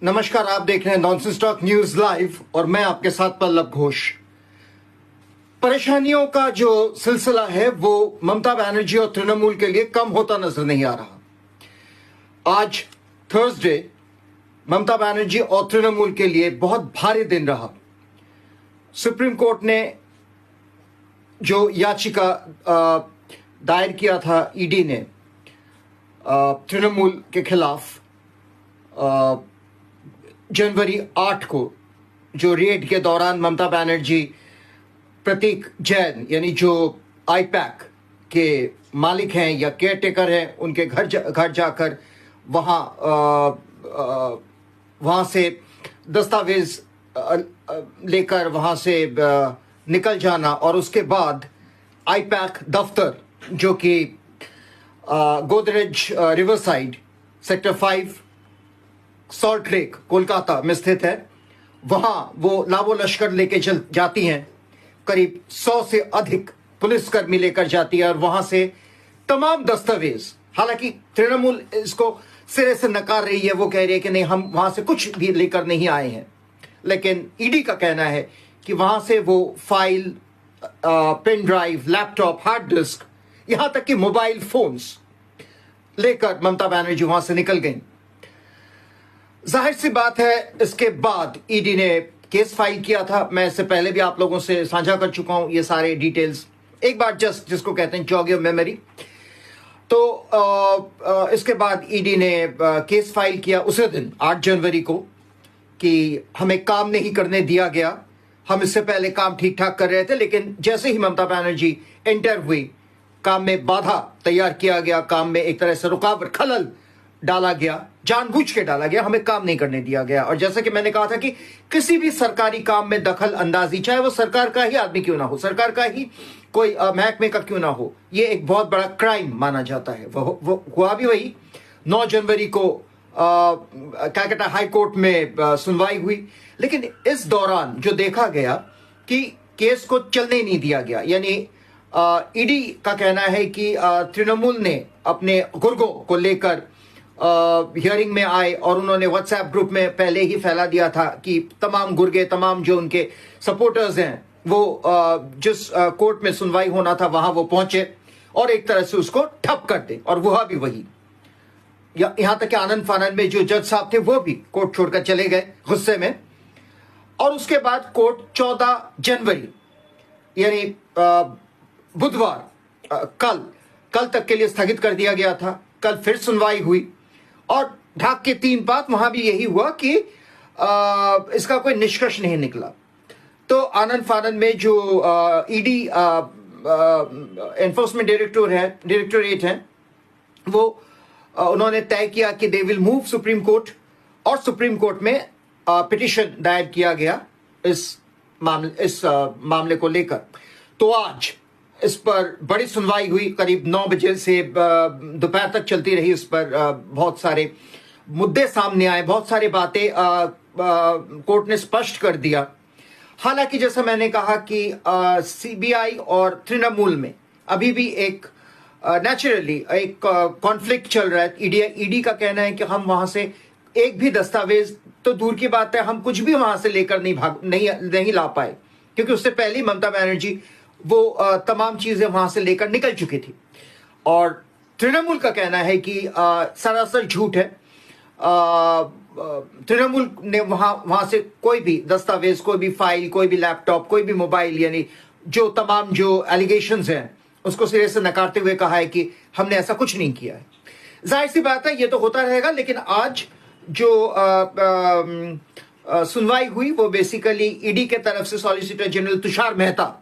नमस्कार, आप देख रहे हैं नॉनसेंस टॉक न्यूज लाइव और मैं आपके साथ पल्लव घोष। परेशानियों का जो सिलसिला है वो ममता बनर्जी और तृणमूल के लिए कम होता नजर नहीं आ रहा। आज थर्सडे ममता बनर्जी और तृणमूल के लिए बहुत भारी दिन रहा। सुप्रीम कोर्ट ने जो याचिका दायर किया था ईडी ने तृणमूल के खिलाफ जनवरी 8 को, जो रेड के दौरान ममता बनर्जी प्रतीक जैन यानी जो आईपैक के मालिक हैं या केयरटेकर हैं उनके घर जाकर वहाँ से दस्तावेज लेकर वहाँ से निकल जाना और उसके बाद आईपैक दफ्तर जो कि Godrej riverside sector 5 salt lake Kolkata में स्थित है, वहां वो लावो लश्कर लेके जाती हैं। करीब 100 से अधिक पुलिसकर्मी लेकर जाती है और वहां से तमाम दस्तावेज, हालांकि तृणमूल इसको सिरे से नकार रही है, वो कह रही है कि नहीं, हम वहां से कुछ भी लेकर नहीं आए हैं। लेकिन ईडी का कहना है कि वहां से वो file, pen drive, laptop, hard disk, यहां तक कि मोबाइल फोन्स लेकर ममता बनर्जी वहां से निकल गई। जाहिर सी बात है, इसके बाद ईडी ने केस फाइल किया था। मैं इससे पहले भी आप लोगों से साझा कर चुका हूं ये सारे डिटेल्स। एक बार जस्ट जिसको कहते हैं जॉग योर मेमोरी। तो इसके बाद ईडी ने केस फाइल किया उसी दिन 8 जनवरी को कि हमें काम नहीं करने दिया गया। हम इससे पहले काम ठीक ठाक कर रहे थे, लेकिन जैसे ही ममता बनर्जी एंटर हुई, काम में बाधा तैयार किया गया, काम में एक तरह से रुकावट, खलल डाला गया, जानबूझ के डाला गया, हमें काम नहीं करने दिया गया। और जैसा कि मैंने कहा था कि किसी भी सरकारी काम में दखल अंदाजी, चाहे वो सरकार का ही आदमी क्यों ना हो, सरकार का ही कोई महकमे का क्यों ना हो, ये एक बहुत बड़ा क्राइम माना जाता है। वो हुआ भी वही। 9 जनवरी को कलकत्ता हाई कोर्ट में सुनवाई हुई, लेकिन इस दौरान जो देखा गया कि केस को चलने नहीं दिया गया। यानी ईडी का कहना है कि तृणमूल ने अपने गुर्गों को लेकर हियरिंग में आए और उन्होंने व्हाट्सएप ग्रुप में पहले ही फैला दिया था कि तमाम गुर्गे, तमाम जो उनके सपोर्टर्स हैं, वो जिस कोर्ट में सुनवाई होना था वहां वो पहुंचे और एक तरह से उसको ठप कर दे। और वह भी वही, यहां तक कि आनंद फानंद में जो जज साहब थे वो भी कोर्ट छोड़कर चले गए गुस्से में। और उसके बाद कोर्ट 14 जनवरी यानी बुधवार, कल तक के लिए स्थगित कर दिया गया था। कल फिर सुनवाई हुई और ढाक के 3 बात वहां भी यही हुआ कि इसका कोई निष्कर्ष नहीं निकला। तो आनंद फानंद में जो ईडी एनफोर्समेंट डायरेक्टोरेट है, वो उन्होंने तय किया कि they will move supreme court, और सुप्रीम कोर्ट में पिटीशन दायर किया गया इस मामले को लेकर। तो आज इस पर बड़ी सुनवाई हुई, करीब 9 बजे से दोपहर तक चलती रही। इस पर बहुत सारे मुद्दे सामने आए, बहुत सारी बातें कोर्ट ने स्पष्ट कर दिया। हालांकि जैसा मैंने कहा कि सीबीआई और तृणमूल में अभी भी एक नेचुरली एक कॉन्फ्लिक्ट चल रहा है। ईडी का कहना है कि हम वहां से एक भी दस्तावेज, तो दूर की बात है, हम कुछ भी वहां से लेकर नहीं ला पाए, क्योंकि उससे पहले ही ममता बनर्जी वो तमाम चीजें वहां से लेकर निकल चुकी थी। और तृणमूल का कहना है कि सरासर झूठ है। तृणमूल ने वहां से कोई भी दस्तावेज, कोई भी फाइल, कोई भी लैपटॉप, कोई भी मोबाइल, यानी जो तमाम जो एलिगेशंस हैं उसको सिरे से नकारते हुए कहा है कि हमने ऐसा कुछ नहीं किया है। जाहिर सी बात है, ये तो होता रहेगा। लेकिन आज जो सुनवाई हुई वो बेसिकली ईडी के तरफ से सॉलिसिटर जनरल तुषार मेहता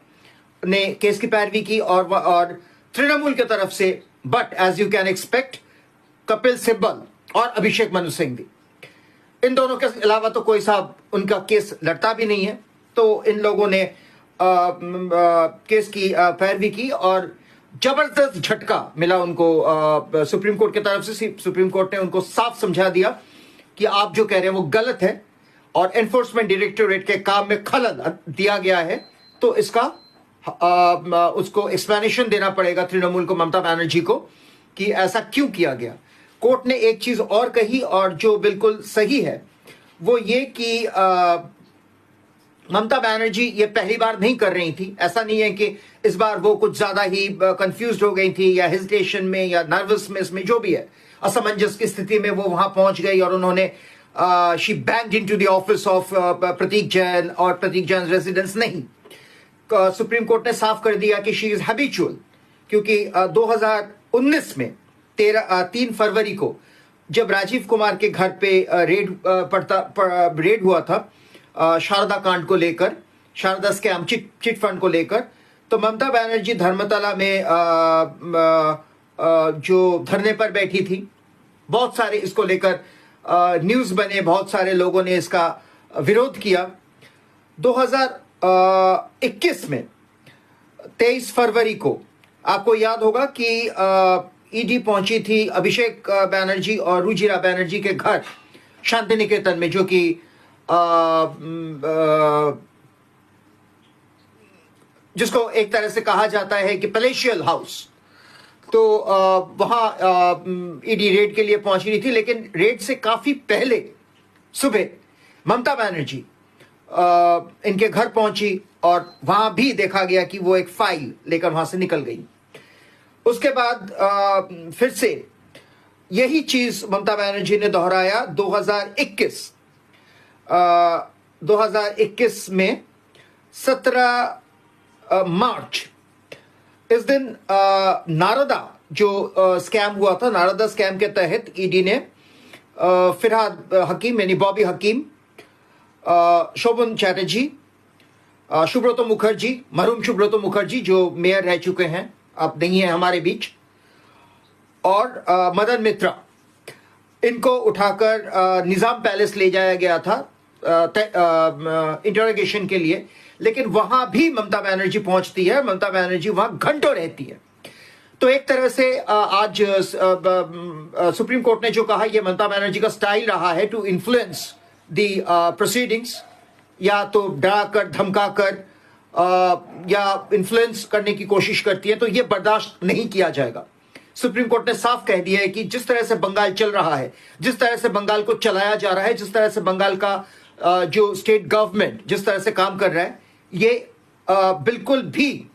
ने केस की पैरवी की और तृणमूल की तरफ से, but as you can expect, Kapil Sibal और अभिषेक मनु सिंह भी। इन दोनों के अलावा तो कोई साहब उनका केस लड़ता भी नहीं है। तो इन लोगों ने केस की पैरवी की और जबरदस्त झटका मिला उनको सुप्रीम कोर्ट की तरफ से। सुप्रीम कोर्ट ने उनको साफ समझा दिया कि आप जो कह रहे हैं वो गलत है और एनफोर्समेंट डायरेक्टोरेट के काम में खलल दिया गया है, तो इसका उसको एक्सप्लेनेशन देना पड़ेगा तृणमूल को, ममता बनर्जी को, कि ऐसा क्यों किया गया। कोर्ट ने एक चीज और कही और जो बिल्कुल सही है, वो ये कि ममता बनर्जी ये पहली बार नहीं कर रही थी। ऐसा नहीं है कि इस बार वो कुछ ज्यादा ही कंफ्यूज हो गई थी या हेजिटेशन में या नर्वसनेस में, जो भी है, असमंजस की स्थिति में वो वहां पहुंच गई और उन्होंने she banged into the office of Prateek Jain और प्रतीक जैन रेजिडेंस। नहीं, सुप्रीम कोर्ट ने साफ कर दिया कि शी इज हैबिचुअल, क्योंकि 2019 में 3 फरवरी को जब राजीव कुमार के घर पे रेड हुआ था शारदा कांड को लेकर, शारदा स्कैम चिट फंड को लेकर, तो ममता बनर्जी धर्मतला में जो धरने पर बैठी थी, बहुत सारे इसको लेकर न्यूज बने, बहुत सारे लोगों ने इसका विरोध किया। 2021 में 23 फरवरी को आपको याद होगा कि ईडी पहुंची थी अभिषेक बनर्जी और रुजिरा बनर्जी के घर शांति निकेतन में, जो कि जिसको एक तरह से कहा जाता है कि पैलेशियल हाउस। तो वहां ईडी रेड के लिए पहुंच रही थी, लेकिन रेड से काफी पहले सुबह ममता बनर्जी इनके घर पहुंची और वहां भी देखा गया कि वो एक फाइल लेकर वहां से निकल गई। उसके बाद फिर से यही चीज ममता बनर्जी ने दोहराया 2021 में 17 मार्च। इस दिन नारदा जो स्कैम हुआ था, नारदा स्कैम के तहत ईडी ने फिरहाद हकीम यानी बॉबी हकीम, शोभन चैटर्जी, सुब्रतो मुखर्जी, मरहूम सुब्रतो मुखर्जी जो मेयर रह चुके हैं, अब नहीं है हमारे बीच, और मदन मित्रा, इनको उठाकर निजाम पैलेस ले जाया गया था इंटरोगेशन के लिए। लेकिन वहां भी ममता बनर्जी पहुंचती है, ममता बनर्जी वहां घंटों रहती है। तो एक तरह से आज सुप्रीम कोर्ट ने जो कहा, यह ममता बनर्जी का स्टाइल रहा है टू इन्फ्लुएंस दी प्रोसीडिंग्स, या तो डराकर धमकाकर या इन्फ्लुएंस करने की कोशिश करती है, तो यह बर्दाश्त नहीं किया जाएगा। सुप्रीम कोर्ट ने साफ कह दिया है कि जिस तरह से बंगाल चल रहा है, जिस तरह से बंगाल को चलाया जा रहा है, जिस तरह से बंगाल का जो स्टेट गवर्नमेंट जिस तरह से काम कर रहा है, ये बिल्कुल भी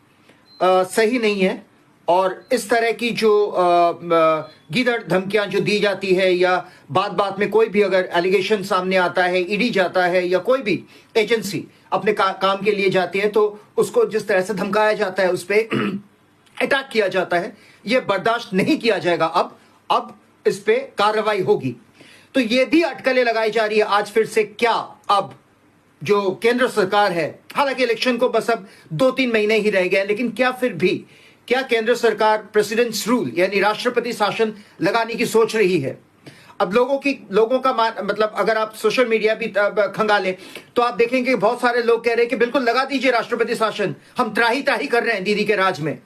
सही नहीं है। और इस तरह की जो गीदड़ धमकियां जो दी जाती है, या बात बात में कोई भी अगर एलिगेशन सामने आता है, ईडी जाता है या कोई भी एजेंसी अपने काम के लिए जाती है, तो उसको जिस तरह से धमकाया जाता है, उस पर अटैक किया जाता है, यह बर्दाश्त नहीं किया जाएगा। अब इस पे कार्रवाई होगी। तो ये भी अटकलें लगाई जा रही है आज फिर से। क्या अब जो केंद्र सरकार है, हालांकि इलेक्शन को बस अब 2-3 महीने ही रह गए, लेकिन क्या फिर भी क्या केंद्र सरकार प्रेसिडेंट्स रूल यानी राष्ट्रपति शासन लगाने की सोच रही है? अब लोगों का मतलब अगर आप सोशल मीडिया भी खंगालें तो आप देखेंगे कि बहुत सारे लोग कह रहे हैं कि बिल्कुल लगा दीजिए राष्ट्रपति शासन, हम त्राही त्राही कर रहे हैं दीदी के राज में,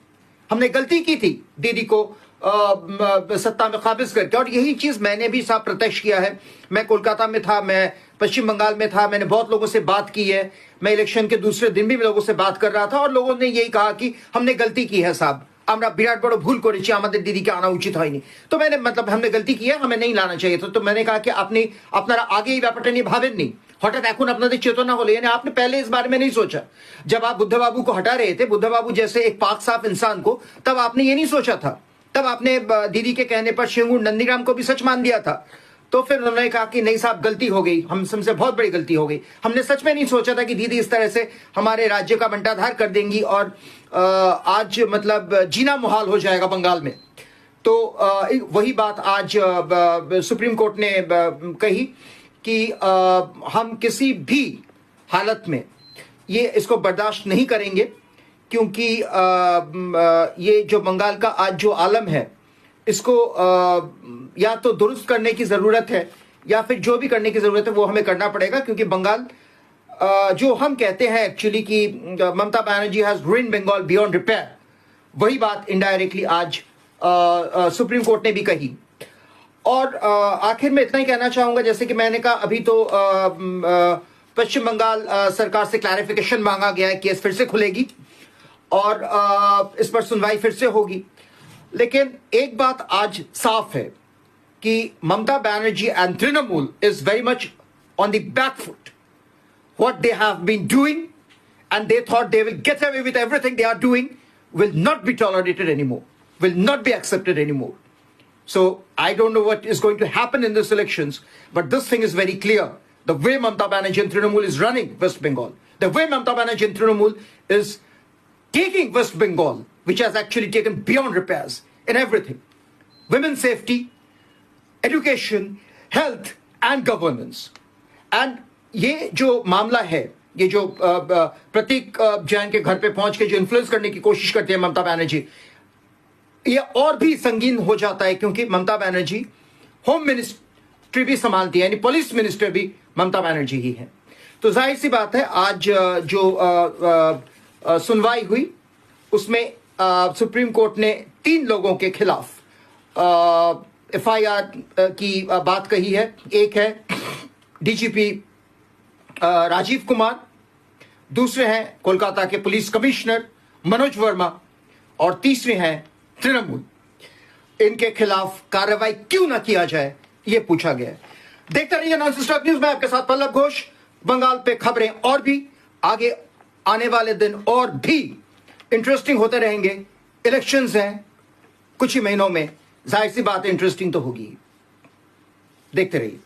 हमने गलती की थी दीदी को सत्ता में काबिज करके। और यही चीज मैंने भी साफ प्रत्यक्ष किया है। मैं कोलकाता में था, मैं पश्चिम बंगाल में था, मैंने बहुत लोगों से बात की है। मैं इलेक्शन के दूसरे दिन भी लोगों से बात कर रहा था और लोगों ने यही कहा कि हमने गलती की है साहब, আমরা বিরাট বড় ভুল করেছি, আমাদের দিদিকে আনা উচিত হয়নি। তো मैंने मतलब हमने गलती की है, हमें नहीं लाना चाहिए। तो मैंने कहा कि আপনি আপনারা আগে এই ব্যাপারটা নিয়ে ভাবেননি, হঠাৎ এখন আপনাদের চেতনা হলো, यानी आपने पहले इस बारे में नहीं सोचा। जब आप बुद्ध बाबू को हटा रहे थे, बुद्ध बाबू जैसे एक पाक साफ इंसान को, तब आपने ये नहीं सोचा था। तब आपने दीदी के कहने पर शेंगूर नंदीराम को भी सच मान दिया था। तो फिर उन्होंने कहा कि नहीं साहब गलती हो गई, हमसे बहुत बड़ी गलती हो गई, हमने सच में नहीं सोचा था कि दीदी इस तरह से हमारे राज्य का बंटाधार कर देंगी और आज मतलब जीना मुहाल हो जाएगा बंगाल में। तो वही बात आज सुप्रीम कोर्ट ने कही कि हम किसी भी हालत में ये इसको बर्दाश्त नहीं करेंगे, क्योंकि ये जो बंगाल का आज जो आलम है, इसको या तो दुरुस्त करने की जरूरत है या फिर जो भी करने की जरूरत है वो हमें करना पड़ेगा। क्योंकि बंगाल जो हम कहते हैं एक्चुअली कि Mamata Banerjee has ruined Bengal beyond repair, वही बात इनडायरेक्टली आज सुप्रीम कोर्ट ने भी कही। और आखिर में इतना ही कहना चाहूंगा, जैसे कि मैंने कहा, अभी तो पश्चिम बंगाल सरकार से क्लैरिफिकेशन मांगा गया है, केस फिर से खुलेगी और इस पर सुनवाई फिर से होगी। लेकिन एक बात आज साफ है कि Mamata Banerjee and Trinamool is very much on the back foot. What they have been doing, and they thought they will get away with everything they are doing, will not be tolerated anymore, will not be accepted anymore. So I don't know what is going to happen in these elections, but this thing is very clear. The way Mamata Banerjee and Trinamool is running West Bengal, the way Mamata Banerjee and Trinamool is taking West Bengal, which has actually taken beyond repairs in everything. Women's safety, education, health and governance. And ये जो मामला है, ये जो प्रतीक जैन के घर पे पहुंच के जो इन्फ्लुएंस करने की कोशिश करती है ममता बनर्जी, ये और भी संगीन हो जाता है क्योंकि ममता बनर्जी होम मिनिस्ट्री भी संभालती है, यानी पुलिस मिनिस्टर भी ममता बनर्जी ही है। तो जाहिर सी बात है आज जो सुनवाई हुई उसमें सुप्रीम कोर्ट ने 3 लोगों के खिलाफ एफआईआर की बात कही है। एक है डीजीपी राजीव कुमार, दूसरे हैं कोलकाता के पुलिस कमिश्नर मनोज वर्मा और तीसरे हैं तृणमूल। इनके खिलाफ कार्रवाई क्यों ना किया जाए यह पूछा गया है। देखते रहिए नॉनसेंस टॉक न्यूज में आपके साथ पल्लव घोष। बंगाल पे खबरें और भी आगे आने वाले दिन और भी इंटरेस्टिंग होते रहेंगे। इलेक्शंस हैं कुछ ही महीनों में, जाहिर सी बात इंटरेस्टिंग तो होगी। देखते रहिए।